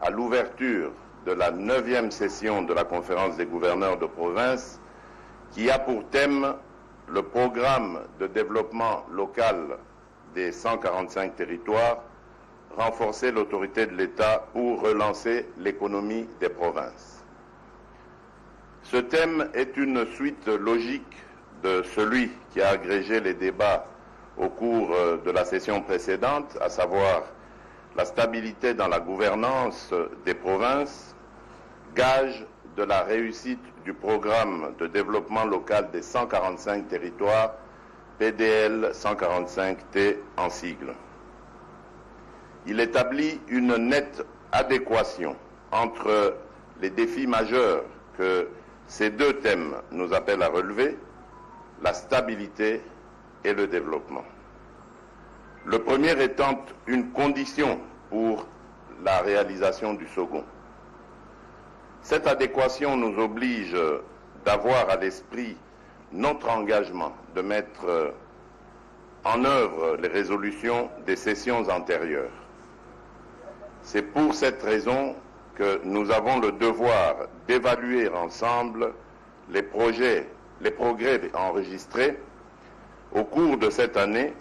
à l'ouverture de la 9e session de la conférence des gouverneurs de province qui a pour thème le programme de développement local des 145 territoires, renforcer l'autorité de l'État pour relancer l'économie des provinces. Ce thème est une suite logique de celui qui a agrégé les débats au cours de la session précédente, à savoir la stabilité dans la gouvernance des provinces, gage de la réussite du programme de développement local des 145 territoires, PDL 145T en sigle. Il établit une nette adéquation entre les défis majeurs que ces deux thèmes nous appellent à relever, la stabilité et le développement. Le premier étant une condition pour la réalisation du second. Cette adéquation nous oblige d'avoir à l'esprit notre engagement de mettre en œuvre les résolutions des sessions antérieures. C'est pour cette raison que nous avons le devoir d'évaluer ensemble les progrès enregistrés au cours de cette année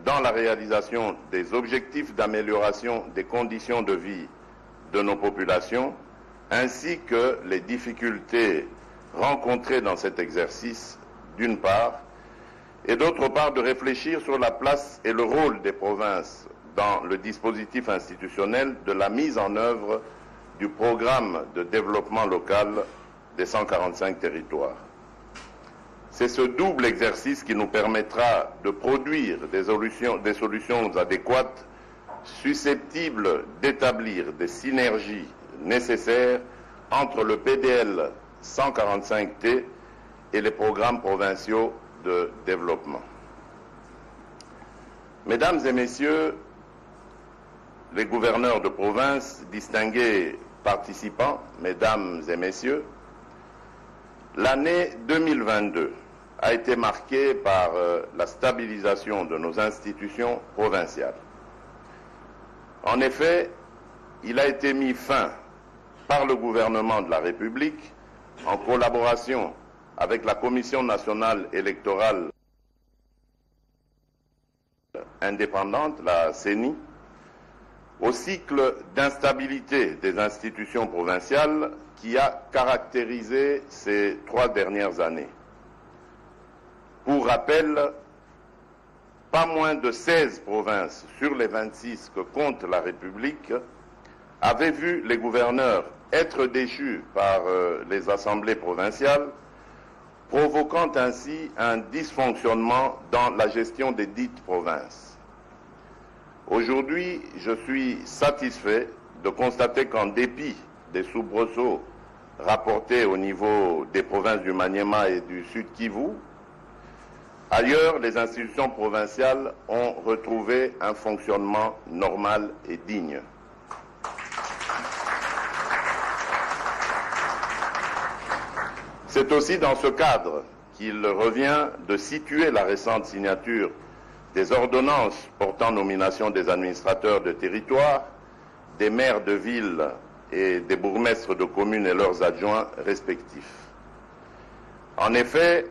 dans la réalisation des objectifs d'amélioration des conditions de vie de nos populations, ainsi que les difficultés rencontrées dans cet exercice, d'une part, et d'autre part de réfléchir sur la place et le rôle des provinces dans le dispositif institutionnel de la mise en œuvre du programme de développement local des 145 territoires. C'est ce double exercice qui nous permettra de produire des solutions adéquates, susceptibles d'établir des synergies nécessaires entre le PDL 145T et les programmes provinciaux de développement. Mesdames et messieurs les gouverneurs de province, distingués participants, mesdames et messieurs, l'année 2022 a été marquée par la stabilisation de nos institutions provinciales. En effet, il a été mis fin par le gouvernement de la République, en collaboration avec la Commission nationale électorale indépendante, la CENI, au cycle d'instabilité des institutions provinciales qui a caractérisé ces 3 dernières années. Pour rappel, pas moins de 16 provinces sur les 26 que compte la République avaient vu les gouverneurs être déchus par les assemblées provinciales, provoquant ainsi un dysfonctionnement dans la gestion des dites provinces. Aujourd'hui, je suis satisfait de constater qu'en dépit des soubresauts rapportés au niveau des provinces du Maniema et du Sud Kivu, ailleurs, les institutions provinciales ont retrouvé un fonctionnement normal et digne. C'est aussi dans ce cadre qu'il revient de situer la récente signature des ordonnances portant nomination des administrateurs de territoire, des maires de ville et des bourgmestres de communes et leurs adjoints respectifs. En effet,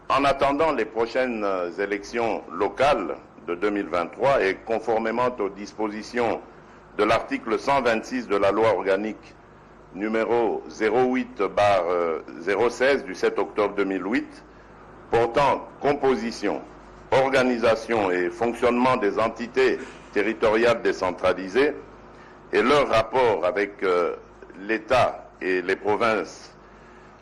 en attendant les prochaines élections locales de 2023 et conformément aux dispositions de l'article 126 de la loi organique numéro 08/016 du 7 octobre 2008 portant composition, organisation et fonctionnement des entités territoriales décentralisées et leur rapport avec l'État et les provinces,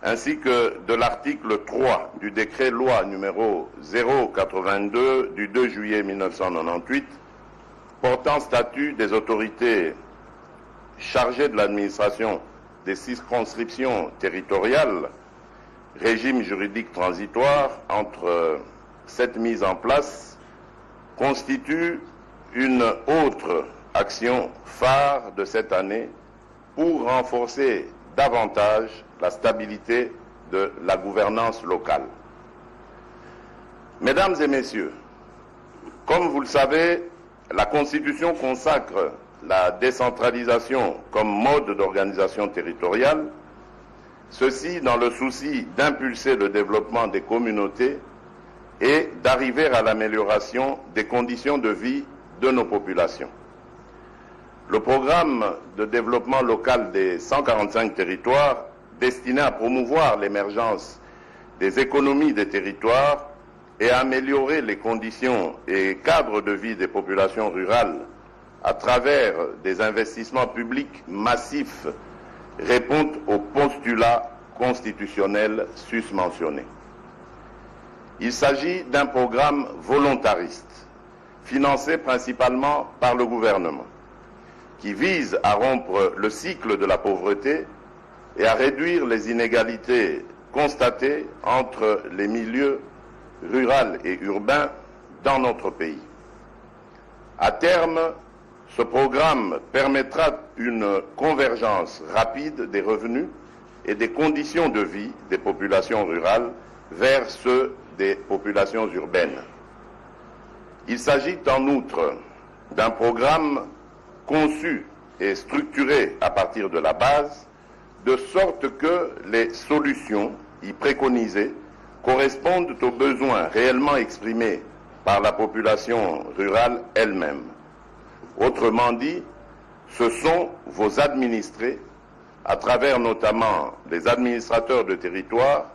ainsi que de l'article 3 du décret-loi numéro 082 du 2 juillet 1998 portant statut des autorités chargées de l'administration des circonscriptions territoriales, régime juridique transitoire entre cette mise en place, constitue une autre action phare de cette année pour renforcer davantage la stabilité de la gouvernance locale. Mesdames et messieurs, comme vous le savez, la Constitution consacre la décentralisation comme mode d'organisation territoriale, ceci dans le souci d'impulser le développement des communautés et d'arriver à l'amélioration des conditions de vie de nos populations. Le programme de développement local des 145 territoires destiné à promouvoir l'émergence des économies des territoires et à améliorer les conditions et cadres de vie des populations rurales à travers des investissements publics massifs répond aux postulats constitutionnels susmentionnés. Il s'agit d'un programme volontariste, financé principalement par le gouvernement, qui vise à rompre le cycle de la pauvreté et à réduire les inégalités constatées entre les milieux rural et urbain dans notre pays. À terme, ce programme permettra une convergence rapide des revenus et des conditions de vie des populations rurales vers ceux des populations urbaines. Il s'agit en outre d'un programme conçu et structuré à partir de la base, de sorte que les solutions y préconisées correspondent aux besoins réellement exprimés par la population rurale elle-même. Autrement dit, ce sont vos administrés, à travers notamment les administrateurs de territoire,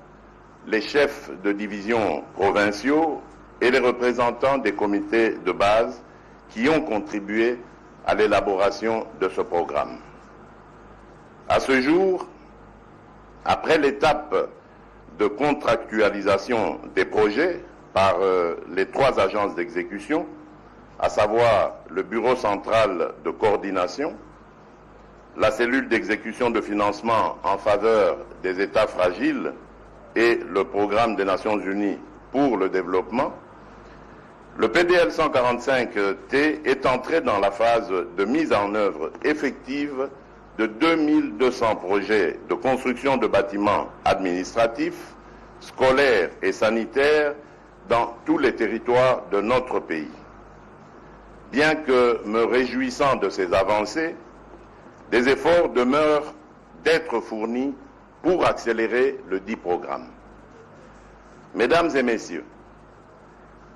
les chefs de division provinciaux et les représentants des comités de base qui ont contribué à l'élaboration de ce programme. À ce jour, après l'étape de contractualisation des projets par les 3 agences d'exécution, à savoir le Bureau central de coordination, la cellule d'exécution de financement en faveur des États fragiles et le programme des Nations Unies pour le développement, le PDL 145T est entré dans la phase de mise en œuvre effective de 2200 projets de construction de bâtiments administratifs, scolaires et sanitaires dans tous les territoires de notre pays. Bien que me réjouissant de ces avancées, des efforts demeurent d'être fournis pour accélérer le dit programme. Mesdames et messieurs,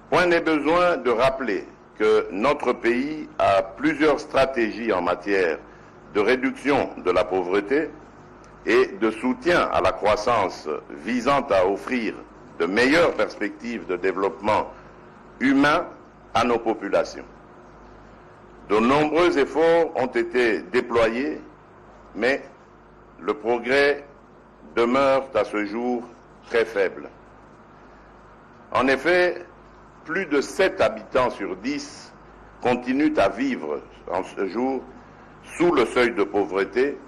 point n'est besoin de rappeler que notre pays a plusieurs stratégies en matière de réduction de la pauvreté et de soutien à la croissance visant à offrir de meilleures perspectives de développement humain à nos populations. De nombreux efforts ont été déployés, mais le progrès demeure à ce jour très faible. En effet, plus de 7 habitants sur 10 continuent à vivre en ce jour sous le seuil de pauvreté,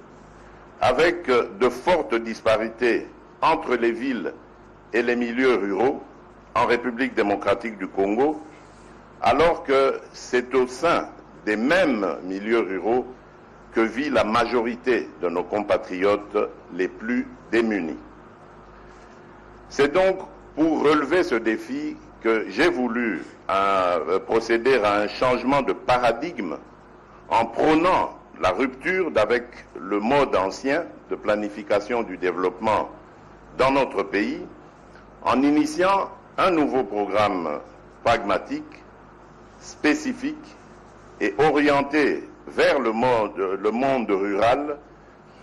avec de fortes disparités entre les villes et les milieux ruraux en République démocratique du Congo, alors que c'est au sein des mêmes milieux ruraux que vit la majorité de nos compatriotes les plus démunis. C'est donc pour relever ce défi que j'ai voulu procéder à un changement de paradigme en prônant la rupture avec le mode ancien de planification du développement dans notre pays, en initiant un nouveau programme pragmatique, spécifique et orienté vers le monde rural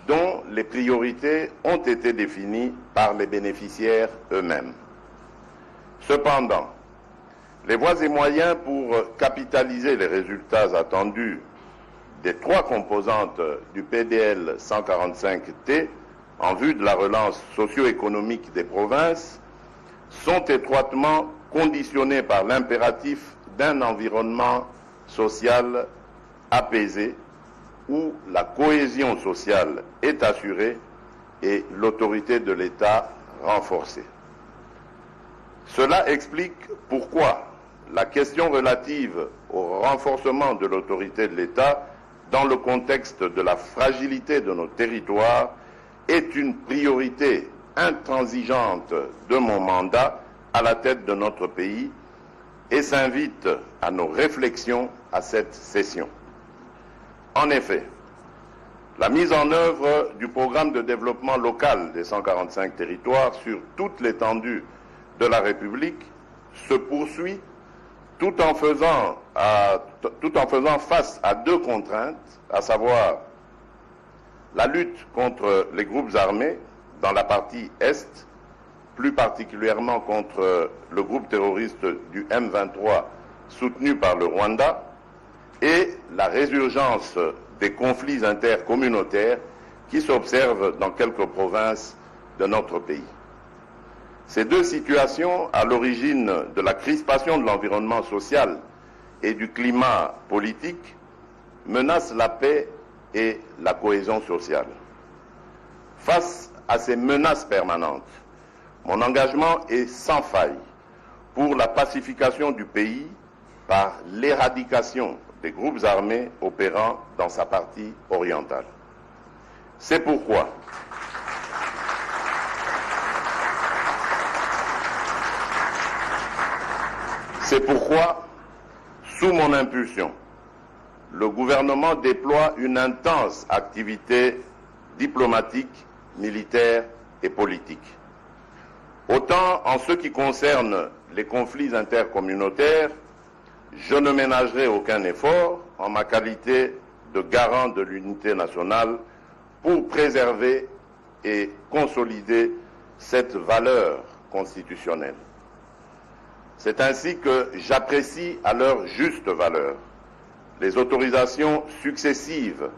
dont les priorités ont été définies par les bénéficiaires eux-mêmes. Cependant, les voies et moyens pour capitaliser les résultats attendus des 3 composantes du PDL 145T en vue de la relance socio-économique des provinces sont étroitement conditionnés par l'impératif d'un environnement social apaisé où la cohésion sociale est assurée et l'autorité de l'État renforcée. Cela explique pourquoi la question relative au renforcement de l'autorité de l'État dans le contexte de la fragilité de nos territoires est une priorité intransigeante de mon mandat à la tête de notre pays et s'invite à nos réflexions à cette session. En effet, la mise en œuvre du programme de développement local des 145 territoires sur toute l'étendue de la République se poursuit tout en faisant face à deux contraintes, à savoir la lutte contre les groupes armés dans la partie Est, plus particulièrement contre le groupe terroriste du M23 soutenu par le Rwanda, et la résurgence des conflits intercommunautaires qui s'observent dans quelques provinces de notre pays. Ces deux situations, à l'origine de la crispation de l'environnement social et du climat politique, menacent la paix et la cohésion sociale. Face à ces menaces permanentes, mon engagement est sans faille pour la pacification du pays par l'éradication des groupes armés opérant dans sa partie orientale. C'est pourquoi sous mon impulsion, le gouvernement déploie une intense activité diplomatique, militaire et politique. Autant en ce qui concerne les conflits intercommunautaires, je ne ménagerai aucun effort en ma qualité de garant de l'unité nationale pour préserver et consolider cette valeur constitutionnelle. C'est ainsi que j'apprécie à leur juste valeur les autorisations successives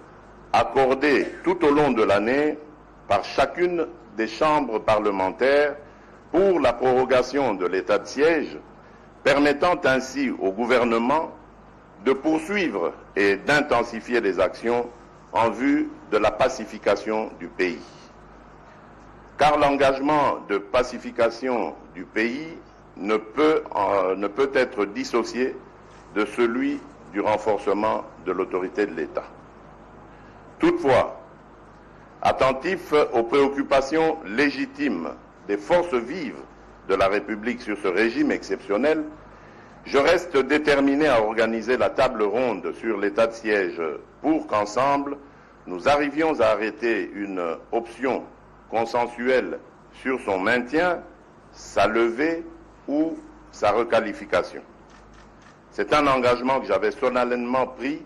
accordées tout au long de l'année par chacune des chambres parlementaires pour la prorogation de l'état de siège, permettant ainsi au gouvernement de poursuivre et d'intensifier les actions en vue de la pacification du pays. Car l'engagement de pacification du pays ne peut être dissocié de celui du renforcement de l'autorité de l'État. Toutefois, attentif aux préoccupations légitimes des forces vives de la République sur ce régime exceptionnel, je reste déterminé à organiser la table ronde sur l'état de siège pour qu'ensemble, nous arrivions à arrêter une option consensuelle sur son maintien, sa levée ou sa requalification. C'est un engagement que j'avais solennellement pris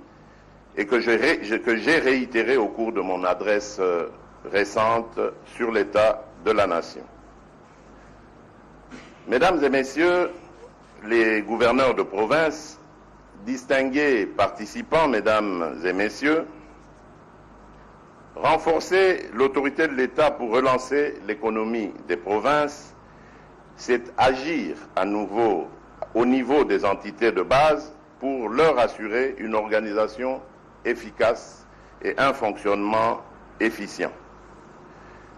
et que j'ai réitéré au cours de mon adresse récente sur l'état de la nation. Mesdames et messieurs les gouverneurs de province, distingués participants, mesdames et messieurs, renforcer l'autorité de l'État pour relancer l'économie des provinces, c'est agir à nouveau au niveau des entités de base pour leur assurer une organisation efficace et un fonctionnement efficient.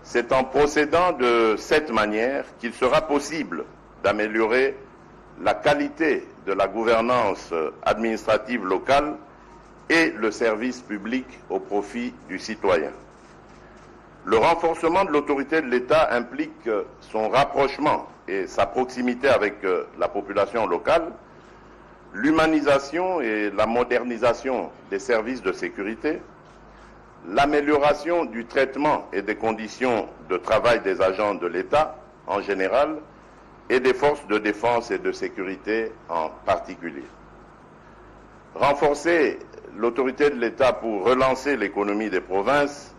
C'est en procédant de cette manière qu'il sera possible d'améliorer la qualité de la gouvernance administrative locale et le service public au profit du citoyen. Le renforcement de l'autorité de l'État implique son rapprochement et sa proximité avec la population locale, l'humanisation et la modernisation des services de sécurité, l'amélioration du traitement et des conditions de travail des agents de l'État en général et des forces de défense et de sécurité en particulier. Renforcer l'autorité de l'État pour relancer l'économie des provinces,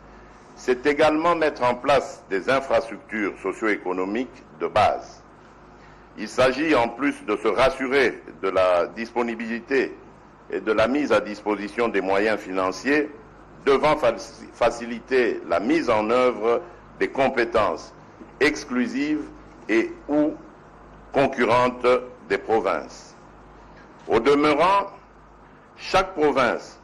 c'est également mettre en place des infrastructures socio-économiques de base. Il s'agit en plus de se rassurer de la disponibilité et de la mise à disposition des moyens financiers devant faciliter la mise en œuvre des compétences exclusives et ou concurrentes des provinces. Au demeurant, chaque province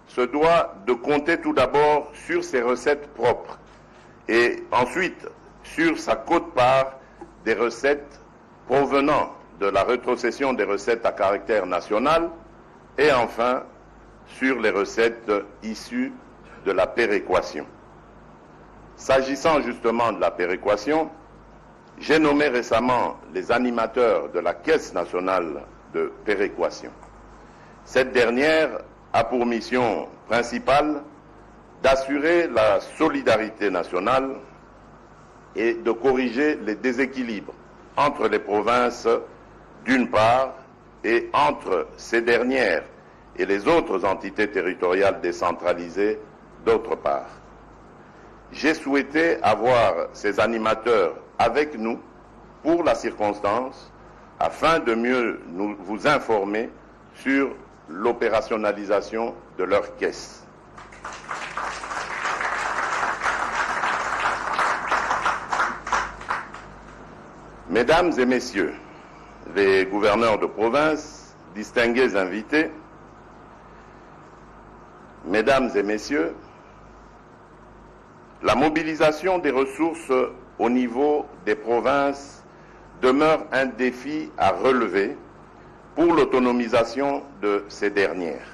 se doit de compter tout d'abord sur ses recettes propres et ensuite sur sa quote-part des recettes provenant de la rétrocession des recettes à caractère national et enfin sur les recettes issues de la péréquation. S'agissant justement de la péréquation, j'ai nommé récemment les animateurs de la Caisse nationale de péréquation. Cette dernière a pour mission principale d'assurer la solidarité nationale et de corriger les déséquilibres entre les provinces d'une part et entre ces dernières et les autres entités territoriales décentralisées d'autre part. J'ai souhaité avoir ces animateurs avec nous pour la circonstance afin de mieux vous informer sur l'opérationnalisation de leurs caisses. Mesdames et messieurs, les gouverneurs de province, distingués invités, mesdames et messieurs, la mobilisation des ressources au niveau des provinces demeure un défi à relever pour l'autonomisation de ces dernières.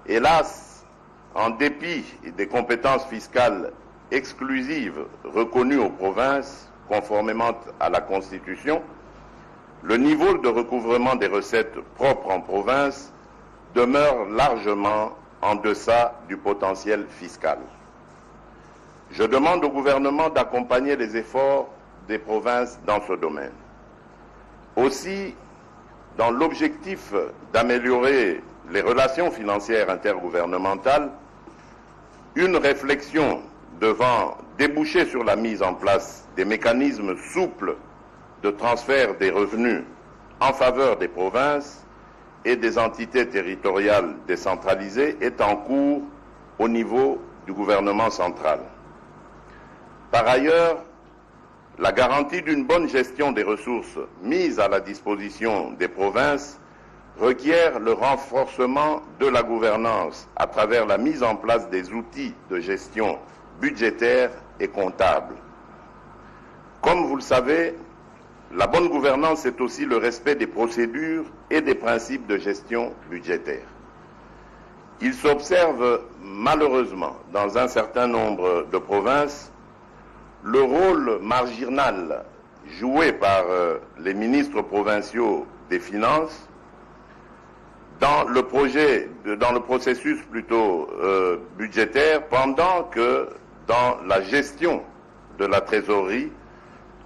Hélas, en dépit des compétences fiscales exclusives reconnues aux provinces, conformément à la Constitution, le niveau de recouvrement des recettes propres en province demeure largement en deçà du potentiel fiscal. Je demande au gouvernement d'accompagner les efforts des provinces dans ce domaine. Aussi, dans l'objectif d'améliorer les relations financières intergouvernementales, une réflexion devant déboucher sur la mise en place des mécanismes souples de transfert des revenus en faveur des provinces et des entités territoriales décentralisées est en cours au niveau du gouvernement central. Par ailleurs, la garantie d'une bonne gestion des ressources mises à la disposition des provinces requiert le renforcement de la gouvernance à travers la mise en place des outils de gestion budgétaire et comptable. Comme vous le savez, la bonne gouvernance, c'est aussi le respect des procédures et des principes de gestion budgétaire. Il s'observe malheureusement dans un certain nombre de provinces le rôle marginal joué par les ministres provinciaux des Finances dans le processus budgétaire, pendant que dans la gestion de la trésorerie,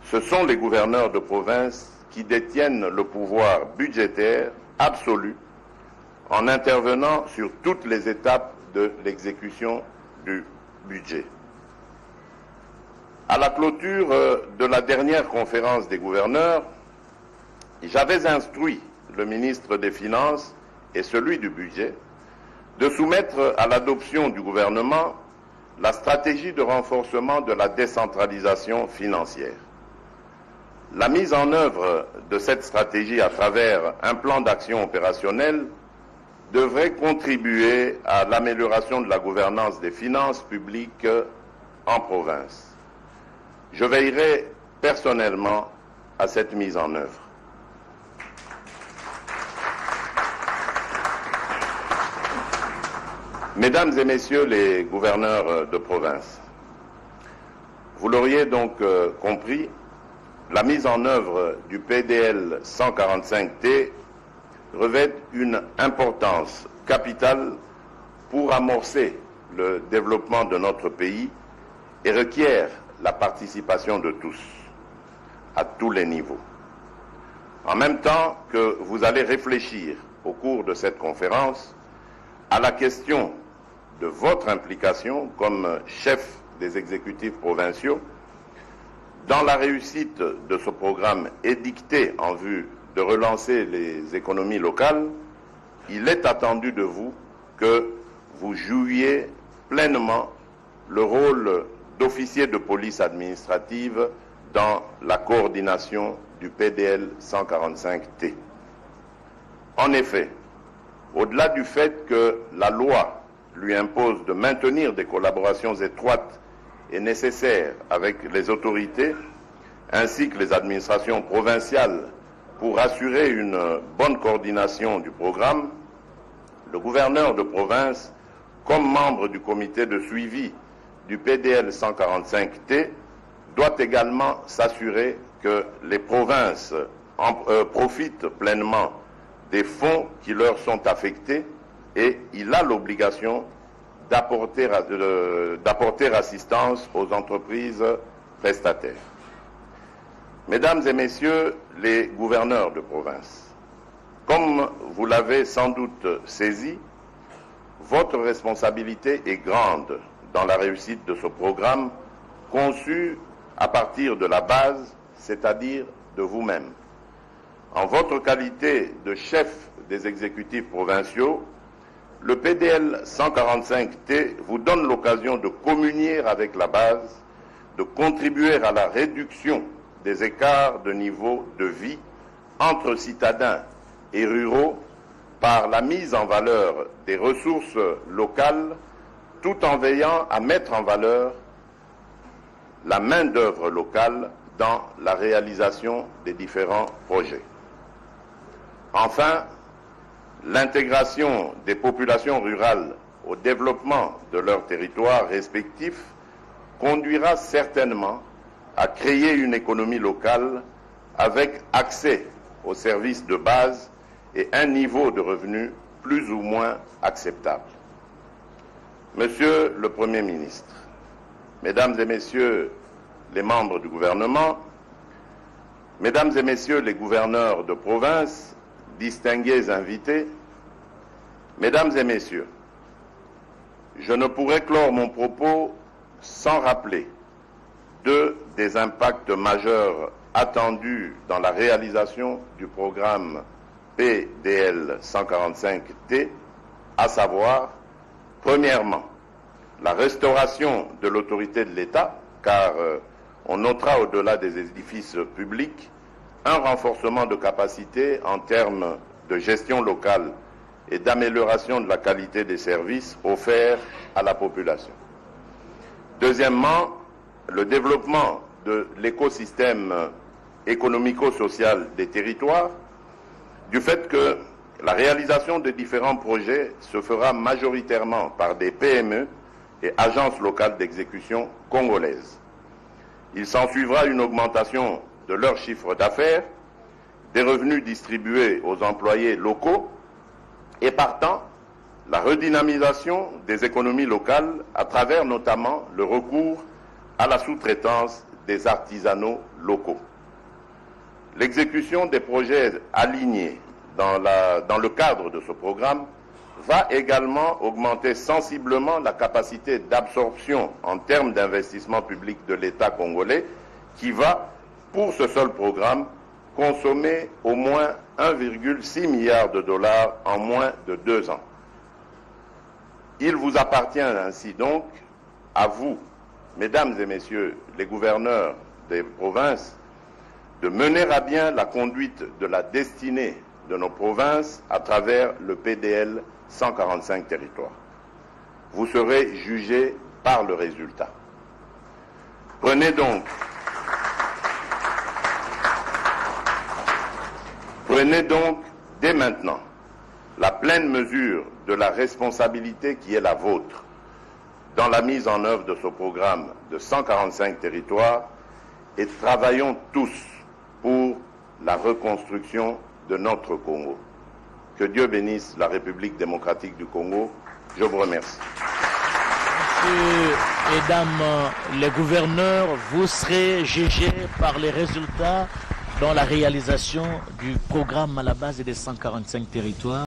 ce sont les gouverneurs de province qui détiennent le pouvoir budgétaire absolu en intervenant sur toutes les étapes de l'exécution du budget. À la clôture de la dernière conférence des gouverneurs, j'avais instruit le ministre des Finances et celui du budget de soumettre à l'adoption du gouvernement la stratégie de renforcement de la décentralisation financière. La mise en œuvre de cette stratégie à travers un plan d'action opérationnel devrait contribuer à l'amélioration de la gouvernance des finances publiques en province. Je veillerai personnellement à cette mise en œuvre. Mesdames et messieurs les gouverneurs de province, vous l'auriez donc compris, la mise en œuvre du PDL 145T revêt une importance capitale pour amorcer le développement de notre pays et requiert la participation de tous, à tous les niveaux. En même temps que vous allez réfléchir au cours de cette conférence à la question de votre implication comme chef des exécutifs provinciaux dans la réussite de ce programme édicté en vue de relancer les économies locales, il est attendu de vous que vous jouiez pleinement le rôle d'officier de police administrative dans la coordination du PDL 145T. En effet, au-delà du fait que la loi lui impose de maintenir des collaborations étroites et nécessaires avec les autorités ainsi que les administrations provinciales pour assurer une bonne coordination du programme, le gouverneur de province, comme membre du comité de suivi du PDL 145T, doit également s'assurer que les provinces profitent pleinement des fonds qui leur sont affectés et il a l'obligation d'apporter assistance aux entreprises prestataires. Mesdames et messieurs les gouverneurs de province, comme vous l'avez sans doute saisi, votre responsabilité est grande dans la réussite de ce programme conçu à partir de la base, c'est-à-dire de vous-même. En votre qualité de chef des exécutifs provinciaux, le PDL 145T vous donne l'occasion de communier avec la base, de contribuer à la réduction des écarts de niveau de vie entre citadins et ruraux par la mise en valeur des ressources locales, tout en veillant à mettre en valeur la main-d'œuvre locale dans la réalisation des différents projets. Enfin, l'intégration des populations rurales au développement de leurs territoires respectifs conduira certainement à créer une économie locale avec accès aux services de base et un niveau de revenus plus ou moins acceptable. Monsieur le Premier ministre, Mesdames et Messieurs les membres du gouvernement, Mesdames et Messieurs les gouverneurs de province, distingués invités, Mesdames et Messieurs, je ne pourrais clore mon propos sans rappeler deux des impacts majeurs attendus dans la réalisation du programme PDL 145T, à savoir, premièrement, la restauration de l'autorité de l'État, car on notera au-delà des édifices publics un renforcement de capacité en termes de gestion locale et d'amélioration de la qualité des services offerts à la population. Deuxièmement, le développement de l'écosystème économico-social des territoires, du fait que la réalisation de différents projets se fera majoritairement par des PME et agences locales d'exécution congolaises. Il s'ensuivra une augmentation de leur chiffre d'affaires, des revenus distribués aux employés locaux et partant, la redynamisation des économies locales à travers notamment le recours à la sous-traitance des artisanaux locaux. L'exécution des projets alignés dans le cadre de ce programme va également augmenter sensiblement la capacité d'absorption en termes d'investissement public de l'État congolais qui va, pour ce seul programme, consommer au moins 1,6 milliard de dollars en moins de 2 ans. Il vous appartient ainsi donc, à vous, Mesdames et Messieurs les gouverneurs des provinces, de mener à bien la conduite de la destinée de nos provinces à travers le PDL 145 territoires. Vous serez jugés par le résultat. Prenez donc dès maintenant la pleine mesure de la responsabilité qui est la vôtre dans la mise en œuvre de ce programme de 145 territoires et travaillons tous pour la reconstruction de notre Congo. Que Dieu bénisse la République démocratique du Congo. Je vous remercie. Messieurs et dames les gouverneurs, vous serez jugés par les résultats dans la réalisation du programme à la base des 145 territoires.